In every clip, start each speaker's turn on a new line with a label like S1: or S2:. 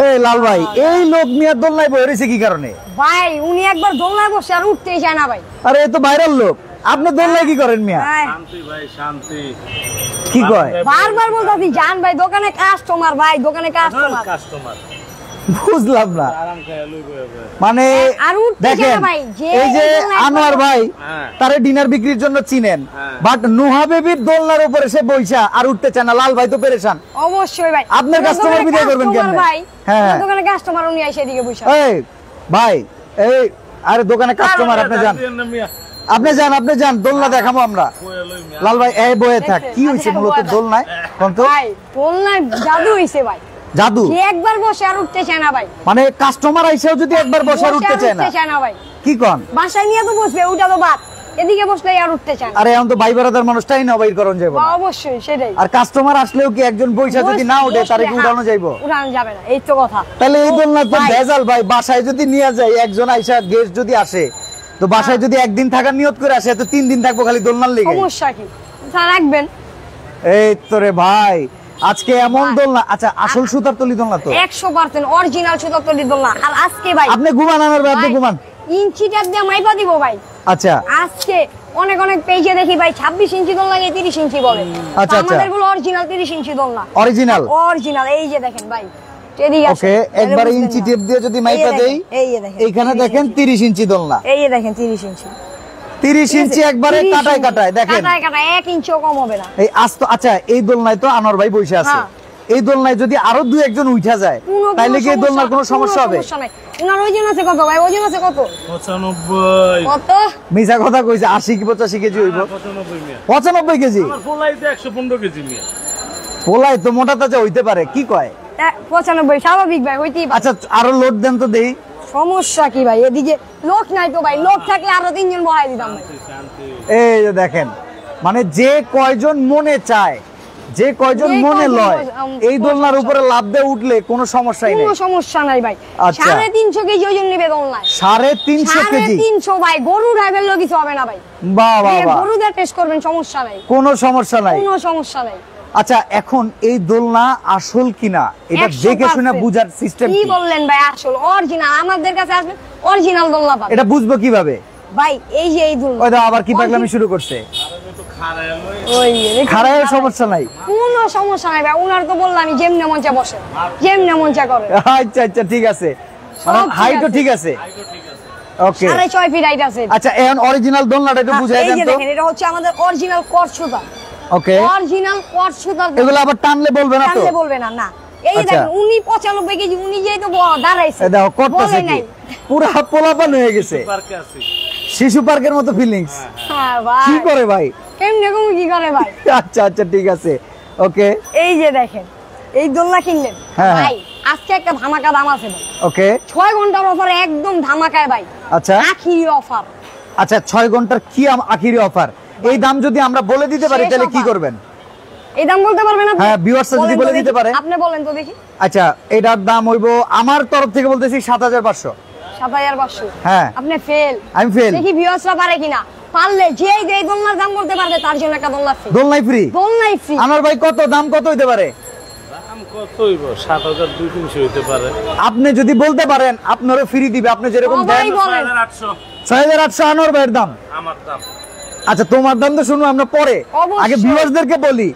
S1: এই লাল ভাই, এই লোক নিয়ে দোলনায় বসে রয়েছে কি কারণে?
S2: ভাই উনি একবার দোলনায় বসে আর উঠতেই চায় না ভাই।
S1: আরে এ তো ভাইরাল লোক, আপনি দোলনায় কি করেন মিয়া?
S3: শান্তি ভাই শান্তি।
S1: কি কয়?
S2: বারবার বলতাছি জান ভাই দোকানে কাস্টমার, ভাই দোকানে কাস্টমার।
S1: বুঝলাম না মানে দেখেন, এই যে আনোয়ার ভাই তারে ডিনার বিক্রির জন্য চিনেন, বাট নুহা বেবির দোলনার উপরে সে বইসা আর উঠতে চায় না। লাল ভাই তো পেরেশান।
S2: অবশ্যই ভাই,
S1: আপনার কাস্টমার বিদায় করবেন কেন
S2: ভাই?
S1: হ্যাঁ
S2: দোকানে কাস্টমার উনি এসে এদিকে বইসা।
S1: এই ভাই, এই আরে দোকানে কাস্টমার, আপনি যান, আপনি যান দোলনা দেখাবো আমরা। লাল ভাই এই বয়ে থাক, কি হইছে মূলত দোলনায়? কোন তো
S2: ভাই দোলনায় জাদু হইছে ভাই।
S1: জাদু?
S2: যে একবার বসে আর উঠতে চায় না ভাই।
S1: মানে কাস্টমার আইসাও যদি একবার বসে আর উঠতে চায় না
S2: ভাই।
S1: কি কোন?
S2: বাসায় নিয়ে তো বসবে, ওটা তো বাদ, এদিকে বসলে আর উঠতে চায় না।
S1: আরে এখন তো ভাই বারাদার মানুষটাই না বাইর করন যাবে।
S2: অবশ্যই সেটাই।
S1: আর কাস্টমার আসলেও কি একজন বইসা যদি না ওঠে তারে কি উঠানো যাইবো?
S2: উঠানো যাবে না, এই তো কথা।
S1: তাহলে এই দোলনা তো ভেজাল ভাই। বাসায় যদি নিয়ে যায়, একজন আইসা গেস্ট যদি আসে, তো বাসায় যদি একদিন থাকার নিয়ত করে আসে, তো 3 দিন থাকবো খালি দোলনার লেগে।
S2: সমস্যা কি? স্যার রাখবেন।
S1: এই তো রে ভাই, আজকে এমন দোলনা। আচ্ছা আসল সুতার তলি দোলনা তো
S2: 100% অরিজিনাল সুতার তলি দোলনা। আর আজকে ভাই
S1: আপনি ঘুমান, আমার ভাই আপনি ঘুমান,
S2: ইঞ্চি ট্যাপ দিয়ে মাইপা দিব ভাই।
S1: আচ্ছা
S2: আজকে অনেক পেজে দেখি ভাই 26 ইঞ্চি দোলনা 30 ইঞ্চি বলে।
S1: আচ্ছা
S2: আমাদের গুলো অরিজিনাল 30 ইঞ্চি দোলনা।
S1: অরিজিনাল
S2: এই যে দেখেন ভাই,
S1: ওকে একবার ইঞ্চি টেপ দিয়ে যদি মাইপা দেই, এইখানে দেখেন 30 ইঞ্চি দোলনা।
S2: এই যে দেখেন 30 ইঞ্চি,
S1: 30 ইঞ্চি একবারে কাটায় দেখেন,
S2: কাটায় 1 ইঞ্চিও কম হবে না
S1: এই আস্ত। আচ্ছা এই দোলনায় তো আনোয়ার ভাই বসে আছে, এই দোলনায় যদি আরো 2-1 জন উঠা যায়, তাহলে কি এই দোলনার কোনো সমস্যা হবে?
S2: উনার ওজন আছে কত ভাই? ওজন আছে কত?
S3: 95।
S2: কত
S1: মিছা কথা কইছে, 80 কি 85 কেজি হইব? 95 কেজি?
S3: আমার পোলাইতে 115 কেজি মিয়া।
S1: পোলাই তো মোটা তাজা হইতে পারে, কি কয়?
S2: 95 স্বাভাবিক ভাই, হইতেই পারে।
S1: আচ্ছা আরো লোড দেন তো দেই।
S2: সমস্যা কি ভাই? এদিকে লোক নাই তো ভাই, লোক থাকলে আরো 3 জন বহাই দিতাম ভাই।
S1: এই যে দেখেন, মানে যে কয়জন মনে চায়, যে কয়জন মনে লয়, এই দোলনার উপরে লাফ দিয়ে উঠলে কোনো সমস্যাই নেই।
S2: কোনো সমস্যা নাই ভাই। 350 কেজি ওজন নিবে দোলনায়।
S1: 350 কেজি?
S2: 350 ভাই, গরু ড্রাইভার লোক কিছু হবে না ভাই।
S1: বাহ বাহ বাহ,
S2: গরু দিয়ে টেস্ট করবেন, সমস্যা নাই,
S1: কোনো সমস্যা নাই,
S2: কোনো সমস্যা নাই।
S1: আচ্ছা এখন এই দোলনা আসল কিনা এটা দেখে শুনে বুঝার সিস্টেম
S2: কি বললেন ভাই? আসল অরিজিনাল আমাদের কাছে আসবে, অরিজিনাল দোলনা পাবেন।
S1: এটা বুঝবো কিভাবে
S2: ভাই? এই যে এই দোলনা,
S1: ওই দাও আবার কি পাগলামি শুরু করছে।
S2: ওই
S1: খারাপের সমস্যা নাই,
S2: কোনো সমস্যা নাই ভাই। উনার তো বললাম যেমনে মঞ্চে বসে, যেমনে মঞ্চে করে।
S1: আচ্ছা আচ্ছা ঠিক আছে, হাইটও ঠিক আছে, ওকে
S2: 6.5 ফিট হাইট আছে।
S1: আচ্ছা এখন অরিজিনাল দোলনাটা একটু বুঝাই দেন তো।
S2: এই যে দেখেন, এটা হচ্ছে আমাদের অরিজিনাল কট সুতা।
S1: ওকে
S2: অরিজিনাল কট সুতা।
S1: এগুলো আবার টানলে বলবে না তো?
S2: টানলে বলবে না, না। এই দেখেন উনি 95 কেজি, উনি যেই তো দাঁড়াইছে,
S1: দেখো করতেছে কি, পুরো পোলাপান হয়ে গেছে, শিশু পার্কের মতো ফিলিংস।
S2: হ্যাঁ ভাই,
S1: কি করে ভাই?
S2: কেমনে কি করে ভাই?
S1: আচ্ছা আচ্ছা ঠিক আছে, ওকে।
S2: এই যে দেখেন, এই দোলনা কিনলেন ভাই, আজকে একটা ধামাকা দাম আছে ভাই।
S1: ওকে
S2: 6 ঘন্টার অফার, একদম ধামাকায় ভাই।
S1: আচ্ছা
S2: আখিরি অফার।
S1: আচ্ছা 6 ঘন্টার কি আখিরি অফার? এই দাম যদি আমরা বলে দিতে পারি তাহলে কি করবেন?
S2: এই দাম বলতে পারবেন আপনি?
S1: হ্যাঁ ভিউয়ার্সরা যদি বলে দিতে পারে।
S2: আপনি বলেন তো দেখি।
S1: আচ্ছা এটার দাম হইবো আমার তরফ থেকে বলতেছি 7500।
S2: 7500?
S1: হ্যাঁ
S2: আপনি ফেল।
S1: আমি ফেল।
S2: দেখি ভিউয়ার্সরা পারে কিনা। পারলে যে এই দোলনার দাম বলতে পারবে তার জন্য একটা দোলনা ফ্রি।
S1: দোলনাই ফ্রি?
S2: দোলনাই ফ্রি।
S1: আনোয়ার ভাই কত দাম, কত হইতে পারে?
S3: দাম কত হইব? 7200 হইতে পারে।
S1: আপনি যদি বলতে পারেন আপনারও ফ্রি দিবে, আপনি যেরকম দেন।
S3: 6800।
S1: 6800 আনোয়ার ভাইয়ের দাম?
S3: আমার দাম।
S1: আচ্ছা তোমার দাম তো শুনুন আমরা পরে, আগে ভিউয়ার্সদেরকে বলি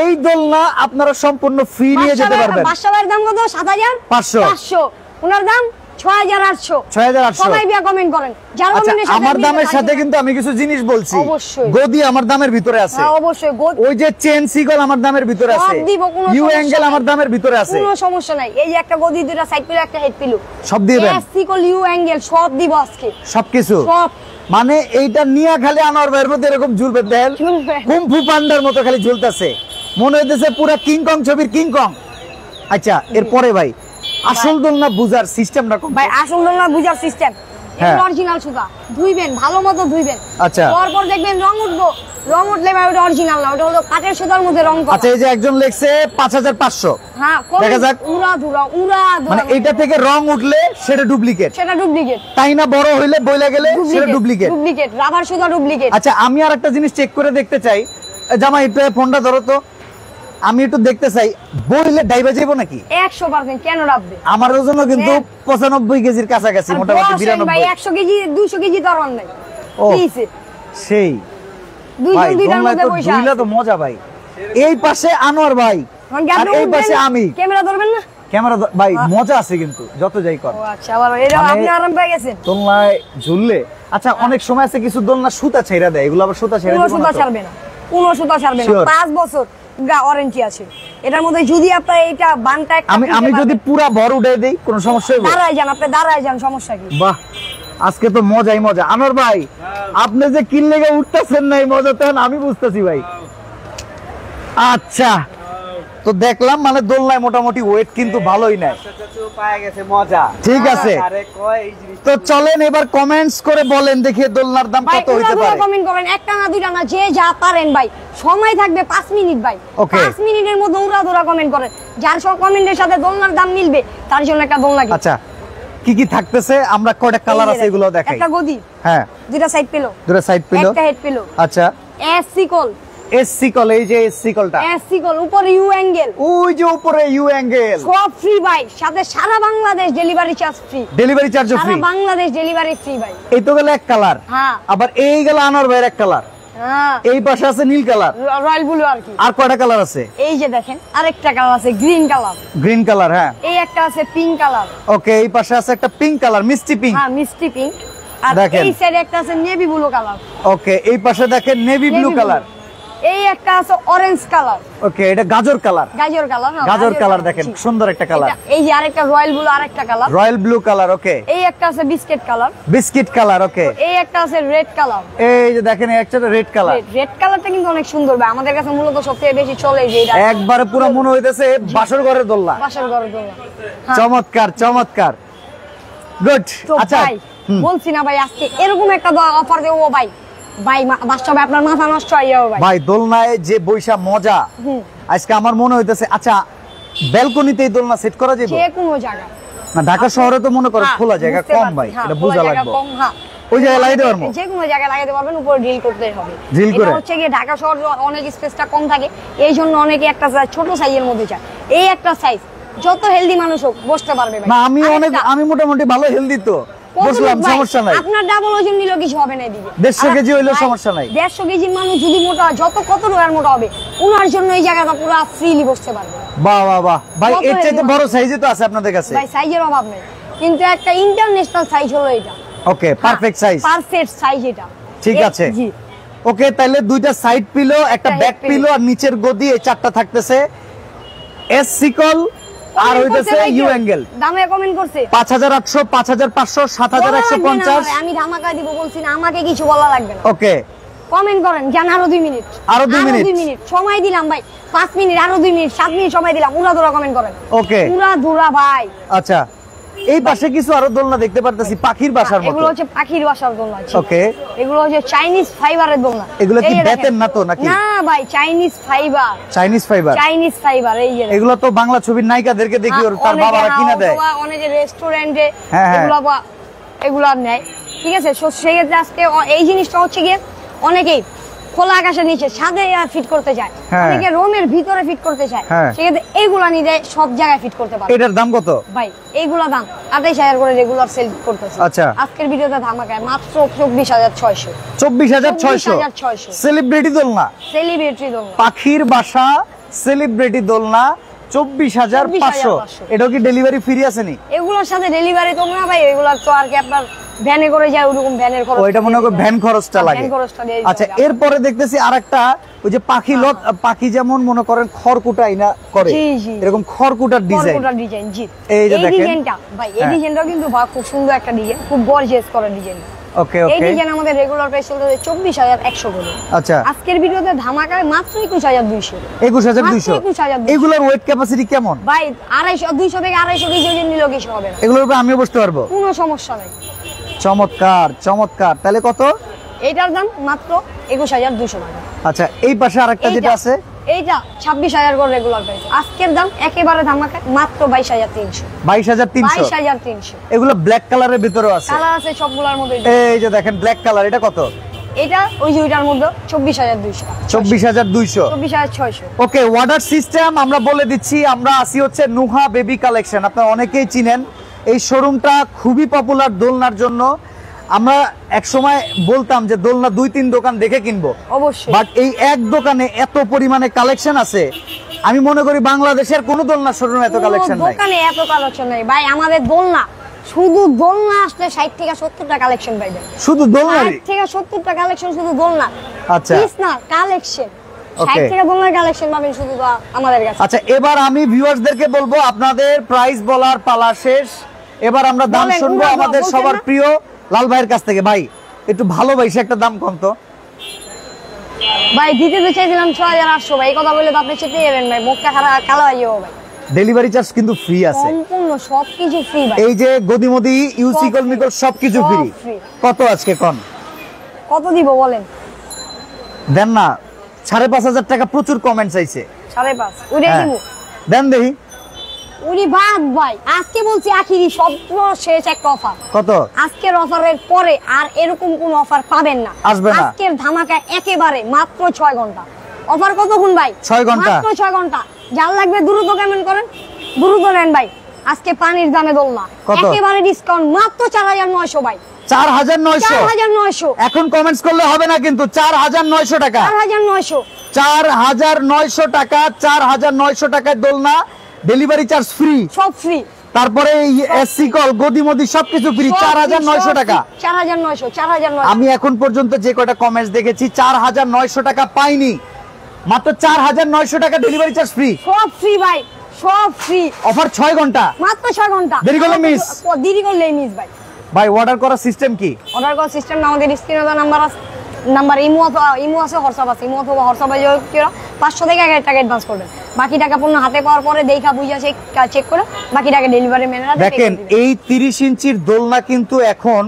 S1: এই দোলনা আপনারা সম্পূর্ণ ফ্রি নিয়ে যেতে পারবেন।
S2: বাসার দাম কত? 7500। 500। ওনার দাম 6800।
S1: 6800
S2: সবাই বিয়া কমেন্ট করেন। যার কমেন্টের সাথে
S1: আমার দামের সাথে কিন্তু আমি কিছু জিনিস বলছি।
S2: অবশ্যই
S1: গদি আমার দামের ভিতরে আছে।
S2: হ্যাঁ অবশ্যই।
S1: ওই যে চেন সিগল আমার দামের ভিতরে আছে।
S2: সব দিব, কোনো
S1: ইউ অ্যাঙ্গেল আমার দামের ভিতরে আছে।
S2: কোনো সমস্যা নাই। এই যে একটা গদি, দুটো সাইড পিলো, একটা হেড পিলো,
S1: সব দিবেন।
S2: সিগল, ইউ অ্যাঙ্গেল সব দিব আজকে।
S1: সবকিছু
S2: সব।
S1: মানে এইটা নিয়া খালি আনোয়ার ভাইয়ের মধ্যে এরকম ঝুলবে, দেন কুমফু পান্ডার মতো খালি ঝুলতেছে, মনে হইতেছে পুরো কিং কং ছবির কিং কং। আচ্ছা এরপরে ভাই আসল দোলনা বুঝার সিস্টেমটা কোন?
S2: ভাই আসল দোলনা বুঝার সিস্টেম, এটা অরিজিনাল সুতা, ধুইবেন ভালো মতো ধুইবেন।
S1: আচ্ছা
S2: তারপর দেখবেন রং উঠবো, রং উঠলে ভাই ওটা অরিজিনাল না, ওটা হলো কাঠের সুতার মধ্যে রং করা।
S1: আচ্ছা এই যে একজন লেখছে 5500।
S2: হ্যাঁ দেখা যাক। উড়া ধুরা
S1: মানে এটা থেকে রং উঠলে সেটা ডুপ্লিকেট?
S2: সেটা ডুপ্লিকেট।
S1: তাই না? বড় হইলে বইলা গেলে সেটা ডুপ্লিকেট?
S2: ডুপ্লিকেট, রাবার সুতা ডুপ্লিকেট।
S1: আচ্ছা আমি আরেকটা জিনিস চেক করে দেখতে চাই, জামাই একটু ফোনটা ধরো তো। আমি একটু দেখতে চাই, বইলে ডাইবা যাবো নাকি?
S2: 100% কেন রাখবে?
S1: আমার ওজন কিন্তু 95 কেজির কাছাকাছি, মোটামুটি 92
S2: ভাই 100 কেজি 200 কেজি তো আর নাই।
S1: ও
S2: পিছে
S1: সেই
S2: দুইজন দুইটার মধ্যে বসে
S1: দুইলা তো মজা ভাই। এই পাশে আনোয়ার ভাই আর এই পাশে আমি।
S2: ক্যামেরা ধরবেন না?
S1: ক্যামেরা ভাই মজা আছে কিন্তু যত যাই কর।
S2: ও আচ্ছা, আবার এটা আপনি আরাম পেয়ে গেছেন
S1: দোলনায় ঝুললে। আচ্ছা অনেক সময় আছে কিছু দোলনা সুতা ছেড়ে দেয়, এগুলো আবার সুতা ছেড়ে
S2: কোনো
S1: দেয়
S2: সুতা ছাড়বে না, কোনো সুতা ছাড়বে না। 5 বছর ওয়ারেন্টি আছে এটার মধ্যে। যদি আপনার এইটা বানটা
S1: আমি যদি পুরা ভর উঠে দেই কোনো সমস্যা হবে?
S2: দাঁড়ায় যান, আপনি দাঁড়ায় যান, সমস্যা কি?
S1: বাহ, আজকে তো মজাই মজা। আনোয়ার ভাই আপনি যে কিল লেগে উঠতেছেন না, এই মজা তখন আমি বুঝতেছি ভাই। আচ্ছা তো দেখলাম মানে দোলনায় মোটামুটি ওয়েট কিন্তু ভালোই নাই। ঠিক আছে, তো চলেন এবার কমেন্টস করে বলেন দেখি দোলনার দাম কত হইতে পারে।
S2: কমেন্ট করেন, একটা না দুইটা না, যে যা পারেন ভাই। সময় থাকবে 5 মিনিট ভাই। 5 মিনিটের মধ্যে উড়াধুরা কমেন্ট করেন, যার সব কমেন্টের সাথে দোলনার দাম মিলবে তার জন্য একটা দোলনা কিনবেন।
S1: আচ্ছা কি কি থাকতেছে, আমরা কয়টা কালার আছে এগুলো দেখাই।
S2: একটা গদি,
S1: হ্যাঁ
S2: দুইটা সাইড পিলো,
S1: দুটো সাইড পিলো,
S2: একটা হেড পিলো।
S1: আচ্ছা
S2: এসসি কল,
S1: এসসি কল, এই যে এসসি কলটা,
S2: এসসি কল উপরে ইউ অ্যাঙ্গেল,
S1: ওই যে উপরে ইউ অ্যাঙ্গেল,
S2: সব ফ্রি ভাই। সাথে সারা Bangladesh delivery charge free,
S1: delivery charge free,
S2: সারা বাংলাদেশ ডেলিভারি ফ্রি ভাই।
S1: এই তো গেল এক কালার।
S2: হ্যাঁ,
S1: আবার এই গেল আনোয়ার ভাইয়ের এক কালার।
S2: হ্যাঁ,
S1: এই পাশে আছে নীল কালার,
S2: রয়্যাল ব্লু। আর কি
S1: আর কয়টা কালার আছে?
S2: এই যে দেখেন আরেকটা কালার আছে গ্রিন কালার,
S1: গ্রিন কালার, হ্যাঁ।
S2: এই একটা আছে পিঙ্ক কালার,
S1: ওকে, এই পাশে আছে একটা পিঙ্ক কালার, মিষ্টি পিঙ্ক,
S2: হ্যাঁ মিষ্টি পিঙ্ক। আর
S1: দেখেন।
S2: এই সাইডে একটা আছে নেভি ব্লু কালার।
S1: ওকে, এই পাশে দেখেন নেভি ব্লু কালার।
S2: এই একটা আছে অরেঞ্জ কালার।
S1: ওকে, এটা গাজর কালার,
S2: গাজর কালার,
S1: গাজর কালার দেখেন সুন্দর একটা কালার।
S2: এই যে আরেকটা রয়্যাল ব্লু, আরেকটা কালার
S1: রয়্যাল ব্লু কালার। ওকে,
S2: এই একটা আছে বিস্কিট কালার,
S1: বিস্কিট কালার। ওকে,
S2: এই একটা আছে রেড কালার।
S1: এই যে দেখেন এই একটা রেড কালার।
S2: রেড কালারটা কিন্তু অনেক সুন্দর ভাই, আমাদের কাছে মূলত সবচেয়ে বেশি চলে যে এটা।
S1: একবারে পুরো মনে হইতেছে বাসর ঘরের দোলনা।
S2: বাসর ঘরের দোলনা,
S1: চমৎকার চমৎকার, গুড। আচ্ছা
S2: ভাই বলছি না ভাই, আজকে এরকম একটা অফার দেবো ভাই। ভাই বাস্তবে আপনার মাথা নষ্ট হয়ে যাবে ভাই।
S1: ভাই দোলনায় যে বৈশা মজা, আজকে আমার মনে হইতেছে। আচ্ছা ব্যালকনিতে এই দোলনা সেট করা যাবে?
S2: যে কোনো জায়গা
S1: না, ঢাকা শহরে তো মনে করো খোলা জায়গা কম ভাই, এটা বোঝা লাগবে। ওই জায়গায় লাগাইতে পারবো,
S2: যে কোনো জায়গায় লাগাইতে পারবেন, উপরে ড্রিল করতে হবে।
S1: ড্রিল করে
S2: হচ্ছে কি ঢাকা শহরে অনেক স্পেসটা কম থাকে, এই জন্য অনেকে একটা ছোট সাইজের মধ্যে চায়। এই একটা সাইজ যত হেলদি মানুষ হোক বসতে পারবে ভাই।
S1: না আমি মোটামুটি ভালো হেলদি তো বসলাম, সমস্যা নাই।
S2: আপনার ডাবল ওজন নিলেও কিছু হবে না দিদি।
S1: 150 কেজি হইলেও সমস্যা নাই।
S2: 150 কেজির মানুষ যদি মোটা যত কত রোয়ার মোটা হবে, ওনার জন্য এই জায়গাটা পুরো ফ্রিলি বসতে পারবে।
S1: বাহ বাহ বাহ ভাই, এর চাইতে বড় সাইজে তো আছে আপনাদের কাছে
S2: ভাই। সাইজের অভাব নেই, কিন্তু একটা ইন্টারন্যাশনাল সাইজ হলো এটা।
S1: ওকে, পারফেক্ট সাইজ,
S2: পারফেক্ট সাইজ এটা।
S1: ঠিক আছে।
S2: জি
S1: ওকে, তাহলে দুইটা সাইড পিলো, একটা ব্যাক পিলো আর নিচের গদি, এই চারটা থাকতেছে। এস সিকল আর হইতেছে ইউ অ্যাঙ্গেল।
S2: দামে কমেন্ট করছে
S1: 5800, 5500, 7150।
S2: আমি ধামাকা দিব বলছি না, আমাকে কিছু বলা লাগবে না।
S1: ওকে,
S2: কমেন্ট করেন, জান আরো 2 মিনিট,
S1: আরো 2
S2: মিনিট সময় দিলাম ভাই। 5 মিনিট, আরো 2 মিনিট, 7 মিনিট সময় দিলাম। উড়াধুরা কমেন্ট করেন।
S1: ওকে,
S2: উড়াধুরা ভাই।
S1: আচ্ছা এই পাশে কিছু আরো দোলনা দেখতে পারতেছি পাখির বাসার মতো।
S2: এগুলো হচ্ছে পাখির বাসার দোলনা।
S1: ওকে,
S2: এগুলো হচ্ছে চাইনিজ ফাইবারের দোলনা।
S1: এগুলো কি বেতের না তো নাকি?
S2: না ভাই, Chinese fibre.
S1: Chinese fibre,
S2: Chinese fibre. এই যে
S1: এগুলো তো বাংলা ছবির নায়িকাদেরকে দেখি ওর তার বাবারা কিনা দেয়,
S2: অনেকে রেস্টুরেন্টে
S1: হ্যাঁ,
S2: এগুলো নেয়। ঠিক আছে, সেই ক্ষেত্রে আজকে এই জিনিসটা হচ্ছে গিয়ে অনেকেই খোলা আকাশের নিচে ছাদে ফিট করতে চায়, অনেকে রুমের ভিতরে ফিট করতে চায়, সেক্ষেত্রে এইগুলা নিয়ে সব জায়গায় ফিট করতে পারে।
S1: এটার দাম কত
S2: ভাই? এইগুলা দাম 28000 করে রেগুলার সেল করতেছে।
S1: আচ্ছা,
S2: আজকের ভিডিওতে ধামাকায় মাত্র 24600।
S1: 24600 সেলিব্রিটি দোলনা,
S2: সেলিব্রিটি দোলনা,
S1: পাখির বাসা সেলিব্রিটি দোলনা 24500। এটাও কি ডেলিভারি ফ্রি আছে নি?
S2: এগুলোর সাথে ডেলিভারি তো না ভাই, এগুলো তো আর কি আপনার ভ্যানে করে যায়, ওরকম ভ্যানের খরচ।
S1: ওইটা মনে করো ভ্যান খরচটা লাগে। আচ্ছা, এরপরে দেখতেছি আরেকটা, ওই যে পাখি লত, পাখি যেমন মনে করেন খড়কুটাই না করে, এরকম খড়কুটার ডিজাইন।
S2: জি,
S1: এই যে দেখেন
S2: ডিজাইনটা ভাই, এই ডিজাইনটাও কিন্তু খুব সুন্দর একটা ডিজাইন, খুব গর্জিয়াস করে ডিজাইন।
S1: ওকে,
S2: এই ডিজাইন আমাদের রেগুলার প্রাইস চলতেছে 24100 করে।
S1: আচ্ছা,
S2: আজকের ভিডিওতে ধামাকায় মাত্র 21200।
S1: 21200। এগুলোর ওয়েট ক্যাপাসিটি কেমন
S2: ভাই? 200 থেকে 250 কেজি ওজন নিলেও কিছু হবে না।
S1: এগুলোর উপরে আমিও বসতে পারবো,
S2: কোনো সমস্যা নাই।
S1: চমৎকার চমৎকার। তাহলে কত?
S2: এটার দাম মাত্র 21200 টাকা।
S1: আচ্ছা, এই পাশে আরেকটা যেটা আছে,
S2: এইটা 26000 করে রেগুলার প্রাইস। আজকের দাম একেবারে ধামাকা মাত্র 22300।
S1: 22300। এগুলো ব্ল্যাক কালারের ভিতরে আছে,
S2: কালার আছে সবগুলোর মধ্যে।
S1: এই যে দেখেন ব্ল্যাক কালার, এটা কত?
S2: এটা ওই যে ওইটার মধ্যে 24,200
S1: 24,200
S2: 24,600।
S1: ওকে, অর্ডার সিস্টেম আমরা বলে দিচ্ছি। আমরা আসি হচ্ছে নুহা বেবি কালেকশন, আপনারা অনেকেই চিনেন এই শোরুমটা, খুবই পপুলার দোলনার জন্য। আমরা এক সময় বলতাম যে দোলনা 2-3 দোকান দেখে কিনবো,
S2: অবশ্যই,
S1: বাট এই এক দোকানে এত পরিমাণে কালেকশন আছে, আমি মনে করি বাংলাদেশের কোন দোলনা শোরুমে এত কালেকশন নাই।
S2: দোকানে এত কালেকশন নাই ভাই। আমাদের দোলনা, শুধু দোলনা আসলে 60 থেকে 70টা কালেকশন পাইবেন।
S1: শুধু দোলনা
S2: 60 থেকে 70টা কালেকশন শুধু দোলনা।
S1: আচ্ছা,
S2: পিস না, কালেকশন। 60 থেকে দোলনার কালেকশন পাবেন শুধু আমাদের কাছে।
S1: আচ্ছা, এবার আমি ভিউয়ার্সদেরকে বলবো আপনাদের প্রাইস বলার পালা শেষ। এবার আমরা দাম শুনবো আমাদের সবার প্রিয় লাল ভাইয়ের কাছ থেকে। ভাই একটু ভালোবাসে একটা দাম কম তো
S2: ভাই। দিতে তো চাইছিলাম 6,800 ভাই। এই কথা বলে তো আপনি চেতে যাবেন ভাই, মুখটা কালো হয়ে যাবে ভাই।
S1: ডেলিভারি চার্জ কিন্তু ফ্রি আছে,
S2: সম্পূর্ণ সবকিছু ফ্রি ভাই।
S1: এই যে গদিমদি ইউসিকল মিকল সবকিছু ফ্রি। কত আজকে কোন
S2: কত দিব বলেন?
S1: দেন না, 5,500 টাকা। প্রচুর কমেন্টস আইছে
S2: 5.5 ওইটাই দিব।
S1: দেন দেখি।
S2: উনি বাদ ভাই, আজকে বলছি আখিরি সব শেষ একটা অফার।
S1: কত?
S2: আজকের অফারের পরে আর এরকম কোন অফার পাবেন না,
S1: আসবে না।
S2: আজকের ধামাকা একেবারে মাত্র 6 ঘন্টা অফার। কতক্ষণ ভাই?
S1: 6 ঘন্টা,
S2: মাত্র 6 ঘন্টা। যার লাগবে দ্রুত কমেন্ট করেন, দ্রুত নেন ভাই। আজকে পানির দামে দোলনা, একেবারে ডিসকাউন্ট, মাত্র 4,900 ভাই।
S1: 4,900 এখন কমেন্টস করলে হবে না কিন্তু। 4,900 টাকা,
S2: 4,900
S1: 4,900 টাকা, 4,900 টাকায় দোলনা, ডেলিভারি চার্জ ফ্রি,
S2: সব ফ্রি।
S1: তারপরে এসসি কল গদিমদি সবকিছু ফ্রি। 4,900 টাকা,
S2: 4,900।
S1: আমি এখন পর্যন্ত যে কয়টা কমেন্টস দেখেছি 4,900 টাকা পাইনি, মাত্র 4,900 টাকা, ডেলিভারি চার্জ ফ্রি,
S2: সব ফ্রি ভাই, সব ফ্রি।
S1: অফার 6 ঘন্টা,
S2: মাত্র 6 ঘন্টা।
S1: দেরি করলে মিস,
S2: দেরি করলে মিস ভাই।
S1: ভাই অর্ডার করার সিস্টেম কি?
S2: অর্ডার করার সিস্টেম আমাদের স্ক্রিনে দেওয়া নাম্বার আছে, ইমো আছে, হোয়াটসঅ্যাপ আছে। ইমো অথবা হোয়াটসঅ্যাপে 500 থেকে 1,000 টাকা অ্যাডভান্স করবেন। বাকি টাকা পণ্য হাতে পাওয়ার পরে দেখা বুঝা চেক করে বাকি টাকা ডেলিভারি ম্যানেরা
S1: দেখেন। এই 30 ইঞ্চির দোলনা কিন্তু এখন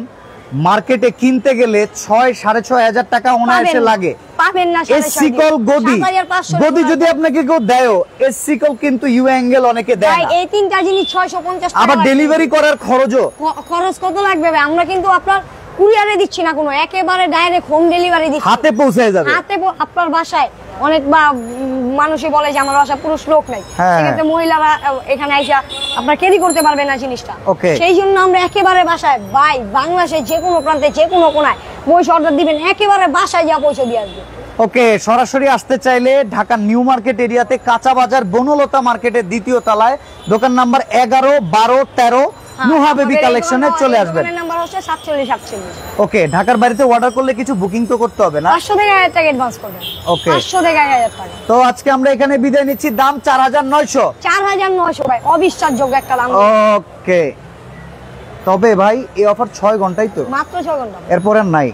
S1: মার্কেটে কিনতে গেলে 6,500 টাকা অনায়াসে লাগে।
S2: পাবেন না
S1: এসসি কল গদি, গদি যদি আপনাকে কেউ দেয়, এসসি কল কিন্তু ইউ অ্যাঙ্গেল অনেকে দেয় না।
S2: এই তিনটা জিনিস 650 টাকা।
S1: আবার ডেলিভারি করার খরচও,
S2: খরচ কত লাগবে ভাই? আমরা কিন্তু আপনার কুরিয়ারে দিচ্ছি না কোনো, একেবারে ডাইরেক্ট হোম ডেলিভারি দিচ্ছি,
S1: হাতে পৌঁছে যাবে,
S2: হাতে আপনার বাসায়। অনেক মানুষই বলে যে আমার বাসায় পুরুষ লোক নাই, সেক্ষেত্রে মহিলারা এখানে আইসা আপনার ক্যারি করতে পারবে না জিনিসটা। সেই জন্য আমরা একেবারে বাসায়, ভাই বাংলাদেশের যে কোনো প্রান্তে যে কোনো কোনায় মহিষ অর্ডার দিবেন, একেবারে বাসায় যা পৌঁছে দিয়ে আসবে।
S1: ওকে, সরাসরি আসতে চাইলে ঢাকা নিউ মার্কেট এরিয়াতে কাঁচা বাজার বনলতা মার্কেটের 2য় তলায় দোকান নাম্বার 11, 12, 13 নুহা বেবি কালেকশনে চলে আসবেন।
S2: নাম্বার হচ্ছে 4748।
S1: ওকে, ঢাকার বাড়িতে অর্ডার করলে কিছু বুকিং তো করতে হবে না?
S2: 500 থেকে 1,000 টাকা অ্যাডভান্স করবেন।
S1: ওকে,
S2: 500 থেকে 1,000 টাকা।
S1: তো আজকে আমরা এখানে বিদায় নিচ্ছি। দাম 4,900।
S2: 4,900 ভাই, অবিশ্বাসযোগ্য একটা দাম।
S1: ওকে, তবে ভাই এই অফার 6 ঘন্টাই তো,
S2: মাত্র 6 ঘন্টা,
S1: এরপরে নাই।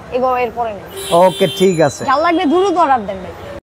S2: এরপরে নেই।
S1: ওকে, ঠিক আছে।
S2: যা লাগবে দ্রুত অর্ডার দেন ভাই।